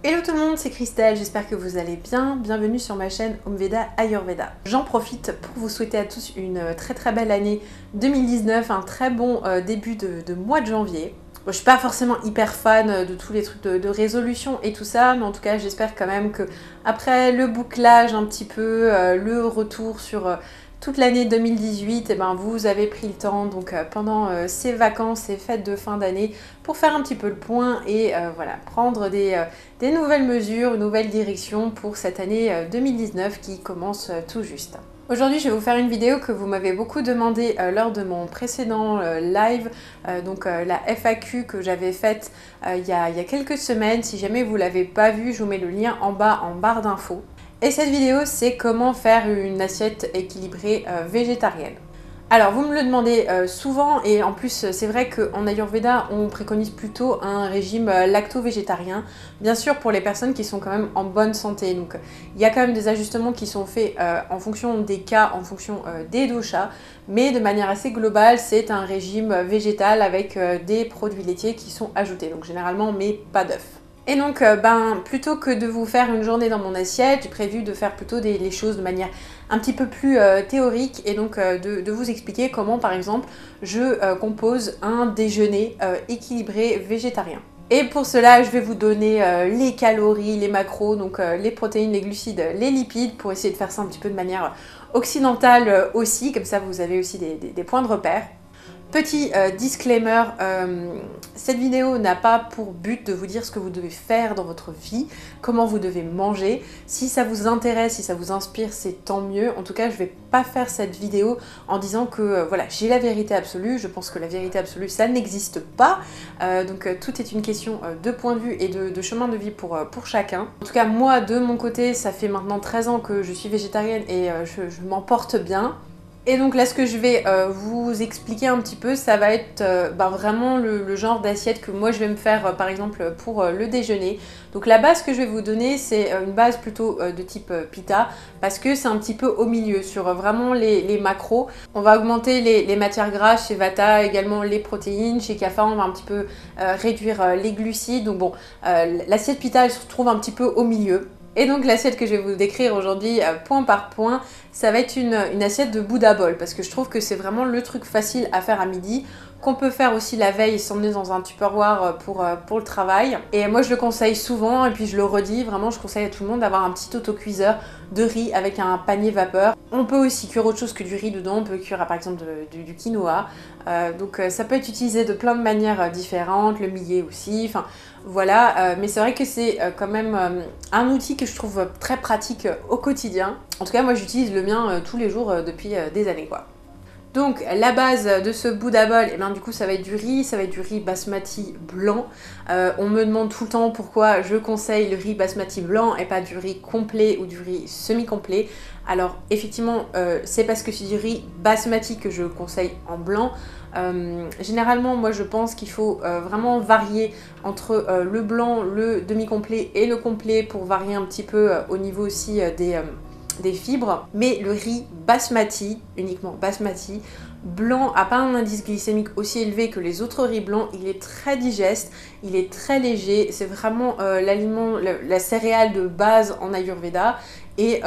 Hello tout le monde, c'est Christelle, j'espère que vous allez bien. Bienvenue sur ma chaîne Homeveda Ayurveda. J'en profite pour vous souhaiter à tous une très belle année 2019, un très bon début de mois de janvier. Bon, je suis pas forcément hyper fan de tous les trucs de résolution et tout ça, mais en tout cas j'espère quand même que après le bouclage un petit peu, le retour sur toute l'année 2018, et ben vous avez pris le temps donc pendant ces vacances, ces fêtes de fin d'année pour faire un petit peu le point et voilà, prendre des nouvelles mesures, une nouvelle direction pour cette année 2019 qui commence tout juste. Aujourd'hui, je vais vous faire une vidéo que vous m'avez beaucoup demandé lors de mon précédent live, donc la FAQ que j'avais faite il y a quelques semaines. Si jamais vous ne l'avez pas vue, je vous mets le lien en bas en barre d'infos. Et cette vidéo, c'est comment faire une assiette équilibrée végétarienne. Alors, vous me le demandez souvent, et en plus, c'est vrai qu'en Ayurveda, on préconise plutôt un régime lacto-végétarien, bien sûr pour les personnes qui sont quand même en bonne santé. Donc, il y a quand même des ajustements qui sont faits en fonction des cas, en fonction des doshas, mais de manière assez globale, c'est un régime végétal avec des produits laitiers qui sont ajoutés, donc généralement, mais pas d'œufs. Et donc, plutôt que de vous faire une journée dans mon assiette, j'ai prévu de faire plutôt les choses de manière un petit peu plus théorique et donc de vous expliquer comment, par exemple, je compose un déjeuner équilibré végétarien. Et pour cela, je vais vous donner les calories, les macros, donc les protéines, les glucides, les lipides, pour essayer de faire ça un petit peu de manière occidentale aussi, comme ça vous avez aussi des points de repère. Petit disclaimer, cette vidéo n'a pas pour but de vous dire ce que vous devez faire dans votre vie, comment vous devez manger. Si ça vous intéresse, si ça vous inspire, c'est tant mieux. En tout cas, je ne vais pas faire cette vidéo en disant que voilà, j'ai la vérité absolue. Je pense que la vérité absolue, ça n'existe pas. Donc tout est une question de point de vue et de chemin de vie pour chacun. En tout cas, moi, de mon côté, ça fait maintenant 13 ans que je suis végétarienne et je m'en porte bien. Et donc là, ce que je vais vous expliquer un petit peu, ça va être vraiment le genre d'assiette que moi je vais me faire par exemple pour le déjeuner. Donc la base que je vais vous donner, c'est une base plutôt de type pita, parce que c'est un petit peu au milieu sur vraiment les macros. On va augmenter les matières grasses chez Vata, également les protéines. Chez Kapha, on va un petit peu réduire les glucides. Donc bon, l'assiette pita, elle se trouve un petit peu au milieu. Et donc l'assiette que je vais vous décrire aujourd'hui point par point, ça va être une assiette de Buddha Bowl parce que je trouve que c'est vraiment le truc facile à faire à midi, qu'on peut faire aussi la veille et s'emmener dans un Tupperware pour le travail. Et moi je le conseille souvent et puis je le redis, vraiment je conseille à tout le monde d'avoir un petit autocuiseur de riz avec un panier vapeur. On peut aussi cuire autre chose que du riz dedans, on peut cuire par exemple du quinoa. Donc ça peut être utilisé de plein de manières différentes, le millet aussi, enfin voilà. Mais c'est vrai que c'est quand même un outil que je trouve très pratique au quotidien. En tout cas moi j'utilise le mien tous les jours depuis des années quoi. Donc la base de ce Buddha Bowl, et bien du coup ça va être du riz basmati blanc. On me demande tout le temps pourquoi je conseille le riz basmati blanc et pas du riz complet ou du riz semi-complet. Alors effectivement c'est parce que c'est du riz basmati que je conseille en blanc. Généralement moi je pense qu'il faut vraiment varier entre le blanc, le demi-complet et le complet pour varier un petit peu au niveau aussi des fibres, mais le riz basmati, uniquement basmati, blanc a pas un indice glycémique aussi élevé que les autres riz blancs, il est très digeste, il est très léger, c'est vraiment l'aliment, la céréale de base en Ayurveda. Et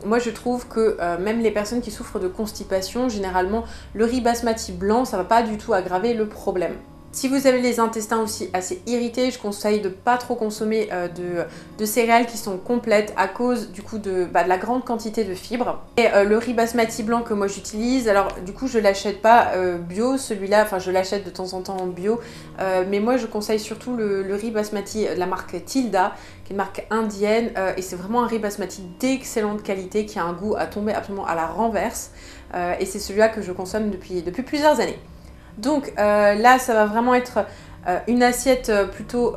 moi je trouve que même les personnes qui souffrent de constipation, généralement le riz basmati blanc, ça va pas du tout aggraver le problème. Si vous avez les intestins aussi assez irrités, je conseille de ne pas trop consommer de céréales qui sont complètes à cause du coup de la grande quantité de fibres. Et le riz basmati blanc que moi j'utilise, alors du coup je l'achète pas bio, celui-là, enfin je l'achète de temps en temps en bio, mais moi je conseille surtout le riz basmati de la marque Tilda, qui est une marque indienne, et c'est vraiment un riz basmati d'excellente qualité qui a un goût à tomber absolument à la renverse, et c'est celui-là que je consomme depuis plusieurs années. Donc là, ça va vraiment être une assiette plutôt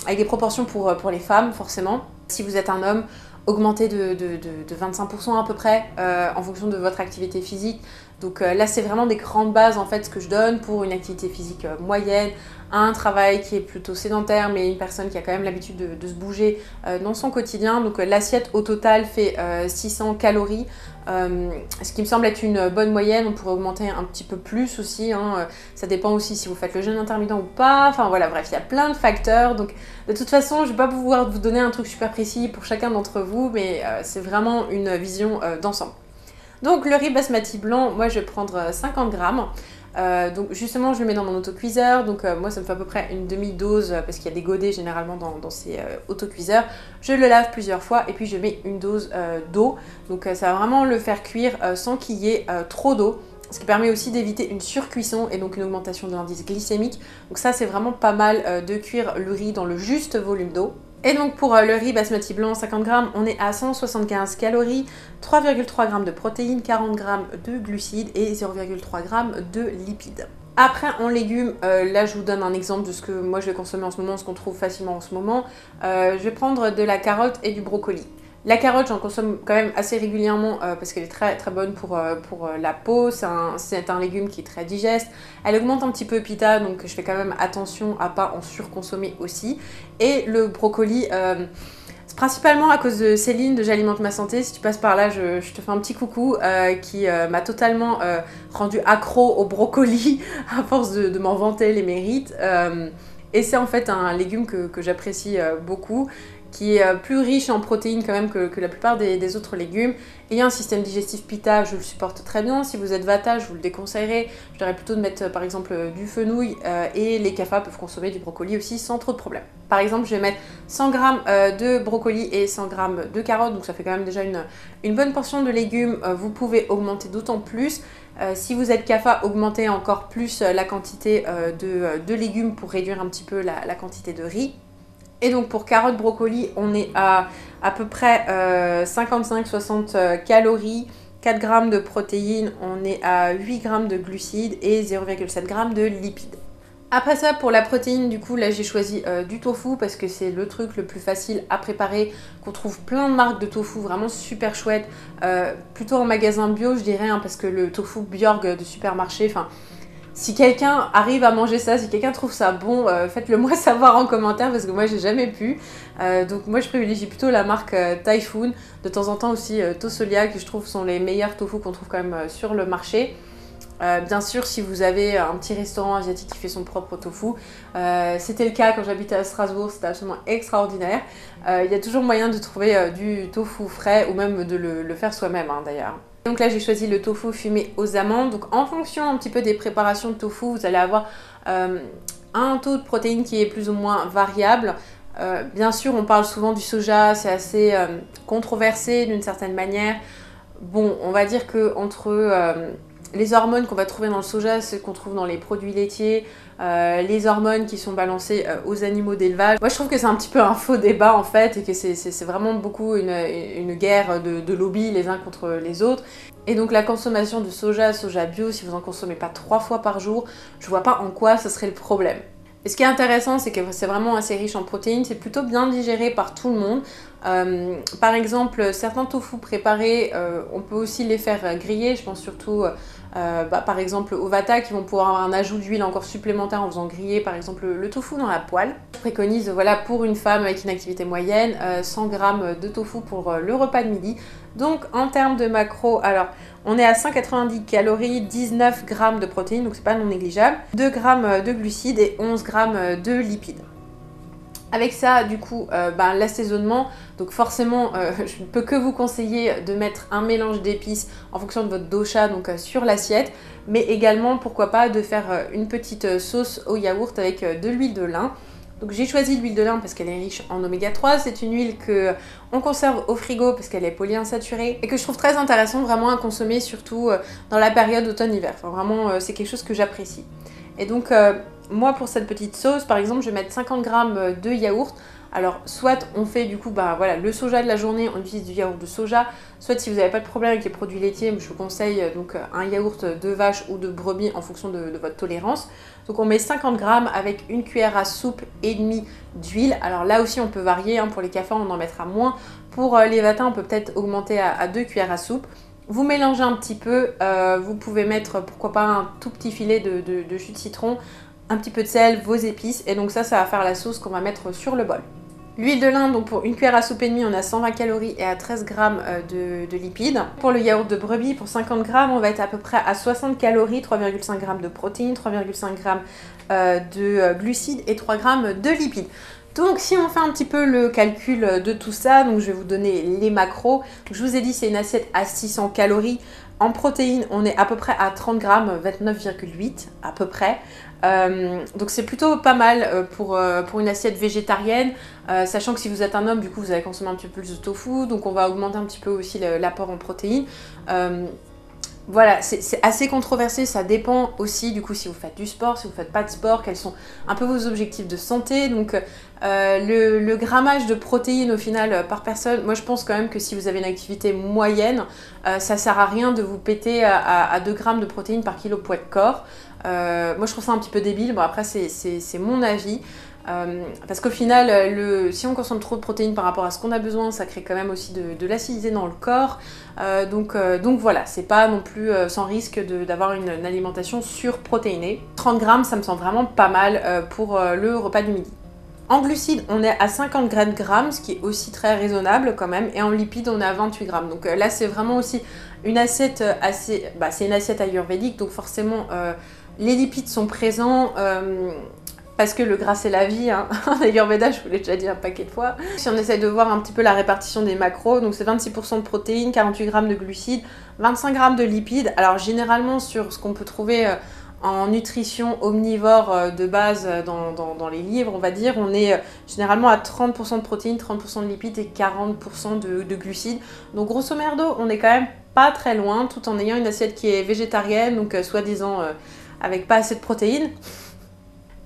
avec des proportions pour les femmes, forcément. Si vous êtes un homme, augmentez de 25% à peu près en fonction de votre activité physique. Donc là, c'est vraiment des grandes bases en fait ce que je donne pour une activité physique moyenne, a un travail qui est plutôt sédentaire, mais une personne qui a quand même l'habitude de se bouger dans son quotidien. Donc l'assiette au total fait 600 calories, ce qui me semble être une bonne moyenne. On pourrait augmenter un petit peu plus aussi, hein. Ça dépend aussi si vous faites le jeûne intermittent ou pas. Enfin voilà, bref, il y a plein de facteurs. Donc de toute façon, je ne vais pas pouvoir vous donner un truc super précis pour chacun d'entre vous, mais c'est vraiment une vision d'ensemble. Donc le riz basmati blanc, moi je vais prendre 50 grammes. Donc justement je le mets dans mon autocuiseur, donc moi ça me fait à peu près une demi-dose parce qu'il y a des godets généralement dans ces autocuiseurs. Je le lave plusieurs fois et puis je mets une dose d'eau, donc ça va vraiment le faire cuire sans qu'il y ait trop d'eau, ce qui permet aussi d'éviter une surcuisson et donc une augmentation de l'indice glycémique. Donc ça c'est vraiment pas mal de cuire le riz dans le juste volume d'eau. Et donc pour le riz basmati blanc 50 grammes, on est à 175 calories, 3,3 g de protéines, 40 g de glucides et 0,3 g de lipides. Après en légumes, là je vous donne un exemple de ce que moi je vais consommer en ce moment, ce qu'on trouve facilement en ce moment. Je vais prendre de la carotte et du brocoli. La carotte, j'en consomme quand même assez régulièrement parce qu'elle est très très bonne pour la peau. C'est un légume qui est très digeste. Elle augmente un petit peu PITA, donc je fais quand même attention à pas en surconsommer aussi. Et le brocoli, c'est principalement à cause de Céline de J'alimente ma santé. Si tu passes par là, je te fais un petit coucou qui m'a totalement rendu accro au brocoli à force de m'en vanter les mérites. Et c'est en fait un légume que j'apprécie beaucoup, qui est plus riche en protéines quand même que la plupart des autres légumes. Et il y a un système digestif PITA, je le supporte très bien. Si vous êtes Vata, je vous le déconseillerais. Je dirais plutôt de mettre par exemple du fenouil et les kapha peuvent consommer du brocoli aussi sans trop de problème. Par exemple, je vais mettre 100 g de brocoli et 100 g de carottes, donc ça fait quand même déjà une bonne portion de légumes. Vous pouvez augmenter d'autant plus. Si vous êtes kapha, augmentez encore plus la quantité de légumes pour réduire un petit peu la quantité de riz. Et donc pour carottes, brocoli, on est à peu près 55-60 calories, 4 g de protéines, on est à 8 g de glucides et 0,7 g de lipides. Après ça, pour la protéine, du coup, là j'ai choisi du tofu parce que c'est le truc le plus facile à préparer, qu'on trouve plein de marques de tofu vraiment super chouettes, plutôt en magasin bio je dirais, hein, parce que le tofu Bjorg de supermarché, enfin... Si quelqu'un arrive à manger ça, si quelqu'un trouve ça bon, faites-le moi savoir en commentaire parce que moi j'ai jamais pu. Donc moi je privilégie plutôt la marque Typhoon, de temps en temps aussi Tosolia, que je trouve sont les meilleurs tofu qu'on trouve quand même sur le marché. Bien sûr, si vous avez un petit restaurant asiatique qui fait son propre tofu, c'était le cas quand j'habitais à Strasbourg, c'était absolument extraordinaire. Il y a toujours moyen de trouver du tofu frais ou même de le faire soi-même hein, d'ailleurs. Donc là j'ai choisi le tofu fumé aux amandes. Donc en fonction un petit peu des préparations de tofu, vous allez avoir un taux de protéines qui est plus ou moins variable. Bien sûr on parle souvent du soja, c'est assez controversé d'une certaine manière. Bon, on va dire que entre les hormones qu'on va trouver dans le soja, ceux qu'on trouve dans les produits laitiers, les hormones qui sont balancées aux animaux d'élevage. Moi je trouve que c'est un petit peu un faux débat en fait et que c'est vraiment beaucoup une guerre de lobby les uns contre les autres. Et donc la consommation de soja bio, si vous en consommez pas 3 fois par jour, je vois pas en quoi ce serait le problème. Et ce qui est intéressant, c'est que c'est vraiment assez riche en protéines, c'est plutôt bien digéré par tout le monde. Par exemple, certains tofu préparés, on peut aussi les faire griller, je pense surtout par exemple aux Vata qui vont pouvoir avoir un ajout d'huile encore supplémentaire en faisant griller par exemple le tofu dans la poêle. Je préconise voilà, pour une femme avec une activité moyenne 100 g de tofu pour le repas de midi. Donc en termes de macros, alors on est à 190 calories, 19 g de protéines, donc c'est pas non négligeable, 2 g de glucides et 11 g de lipides. Avec ça, du coup, l'assaisonnement, donc forcément, je ne peux que vous conseiller de mettre un mélange d'épices en fonction de votre dosha, donc sur l'assiette, mais également, pourquoi pas, de faire une petite sauce au yaourt avec de l'huile de lin. Donc j'ai choisi l'huile de lin parce qu'elle est riche en oméga 3, c'est une huile qu'on conserve au frigo parce qu'elle est polyinsaturée et que je trouve très intéressant vraiment à consommer, surtout dans la période automne-hiver. Enfin, vraiment, c'est quelque chose que j'apprécie. Et donc, moi pour cette petite sauce, par exemple, je vais mettre 50 g de yaourt. Alors, soit on fait du coup voilà, le soja de la journée, on utilise du yaourt de soja, soit si vous n'avez pas de problème avec les produits laitiers, je vous conseille donc un yaourt de vache ou de brebis en fonction de votre tolérance. Donc on met 50 g avec une cuillère à soupe et demie d'huile. Alors là aussi on peut varier, hein, pour les cafards on en mettra moins. Pour les Vata on peut peut-être augmenter à 2 cuillères à soupe. Vous mélangez un petit peu, vous pouvez mettre pourquoi pas un tout petit filet de jus de citron. un petit peu de sel, vos épices, et donc ça va faire la sauce qu'on va mettre sur le bol. L'huile de lin, donc pour une cuillère à soupe et demie, on a 120 calories et à 13 grammes de lipides. Pour le yaourt de brebis, pour 50 grammes, on va être à peu près à 60 calories, 3,5 grammes de protéines, 3,5 grammes de glucides et 3 grammes de lipides. Donc si on fait un petit peu le calcul de tout ça, donc je vais vous donner les macros. Donc, je vous ai dit c'est une assiette à 600 calories. En protéines, on est à peu près à 30 grammes, 29,8 à peu près. Donc c'est plutôt pas mal pour une assiette végétarienne, sachant que si vous êtes un homme, du coup vous allez consommer un petit peu plus de tofu, donc on va augmenter un petit peu aussi l'apport en protéines. Voilà, c'est assez controversé, ça dépend aussi du coup si vous faites du sport, si vous faites pas de sport, quels sont un peu vos objectifs de santé. Donc le grammage de protéines au final par personne, moi je pense quand même que si vous avez une activité moyenne, ça sert à rien de vous péter à 2 grammes de protéines par kilo poids de corps. Moi je trouve ça un petit peu débile, bon après c'est mon avis. Parce qu'au final, si on consomme trop de protéines par rapport à ce qu'on a besoin, ça crée quand même aussi de l'acidité dans le corps. Donc voilà, c'est pas non plus sans risque d'avoir une alimentation surprotéinée. 30 grammes, ça me semble vraiment pas mal pour le repas du midi. En glucides, on est à 50 grammes, ce qui est aussi très raisonnable quand même. Et en lipides, on est à 28 grammes. Donc là, c'est vraiment aussi une assiette assez... c'est une assiette ayurvédique, donc forcément, les lipides sont présents... parce que le gras c'est la vie, hein. En Ayurveda, je vous l'ai déjà dit un paquet de fois. Si on essaie de voir un petit peu la répartition des macros, donc c'est 26% de protéines, 48 grammes de glucides, 25 grammes de lipides. Alors généralement sur ce qu'on peut trouver en nutrition omnivore de base dans les livres, on va dire, on est généralement à 30% de protéines, 30% de lipides et 40% de glucides. Donc grosso merdo, on est quand même pas très loin, tout en ayant une assiette qui est végétarienne, donc soi-disant avec pas assez de protéines.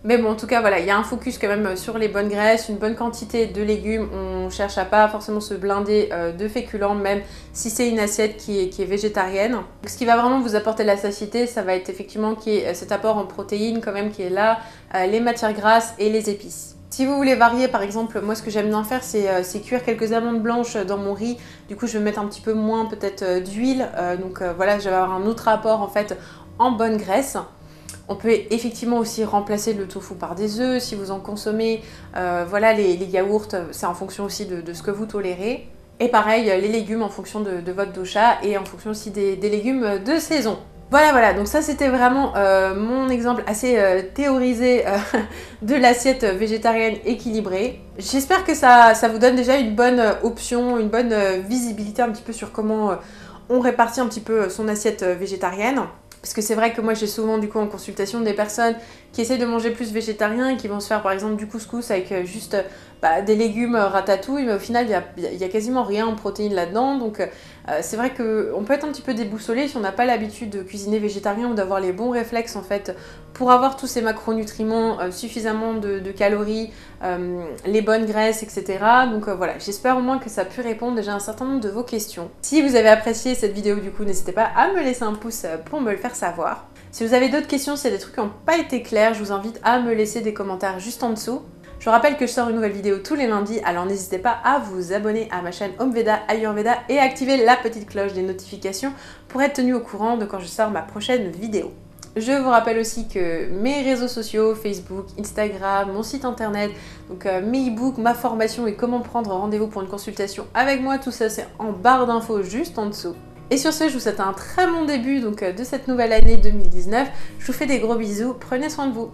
Mais bon, en tout cas, voilà, il y a un focus quand même sur les bonnes graisses, une bonne quantité de légumes. On cherche à pas forcément se blinder de féculents, même si c'est une assiette qui est végétarienne. Donc, ce qui va vraiment vous apporter la satiété, ça va être effectivement qu'il y ait cet apport en protéines quand même qui est là, les matières grasses et les épices. Si vous voulez varier, par exemple, moi ce que j'aime bien faire, c'est cuire quelques amandes blanches dans mon riz. Du coup, je vais mettre un petit peu moins peut-être d'huile. Voilà, je vais avoir un autre apport en fait en bonne graisse. On peut effectivement aussi remplacer le tofu par des œufs si vous en consommez. Voilà, les yaourts, c'est en fonction aussi de ce que vous tolérez. Et pareil, les légumes en fonction de votre dosha et en fonction aussi des légumes de saison. Voilà, donc ça c'était vraiment mon exemple assez théorisé de l'assiette végétarienne équilibrée. J'espère que ça vous donne déjà une bonne option, une bonne visibilité un petit peu sur comment on répartit un petit peu son assiette végétarienne. Parce que c'est vrai que moi j'ai souvent du coup en consultation des personnes qui essaient de manger plus végétarien et qui vont se faire par exemple du couscous avec juste des légumes ratatouille, mais au final il y a quasiment rien en protéines là-dedans. Donc c'est vrai qu'on peut être un petit peu déboussolé si on n'a pas l'habitude de cuisiner végétarien ou d'avoir les bons réflexes en fait pour avoir tous ces macronutriments, suffisamment de calories, les bonnes graisses, etc. Donc voilà, j'espère au moins que ça a pu répondre déjà à un certain nombre de vos questions. Si vous avez apprécié cette vidéo du coup, n'hésitez pas à me laisser un pouce pour me le faire savoir. Si vous avez d'autres questions, s'il y a des trucs qui n'ont pas été clairs, je vous invite à me laisser des commentaires juste en dessous. Je vous rappelle que je sors une nouvelle vidéo tous les lundis, alors n'hésitez pas à vous abonner à ma chaîne Omveda Ayurveda et activer la petite cloche des notifications pour être tenu au courant de quand je sors ma prochaine vidéo. Je vous rappelle aussi que mes réseaux sociaux, Facebook, Instagram, mon site internet, donc mes e-books, ma formation et comment prendre rendez-vous pour une consultation avec moi, tout ça c'est en barre d'infos juste en dessous. Et sur ce, je vous souhaite un très bon début de cette nouvelle année 2019. Je vous fais des gros bisous, prenez soin de vous.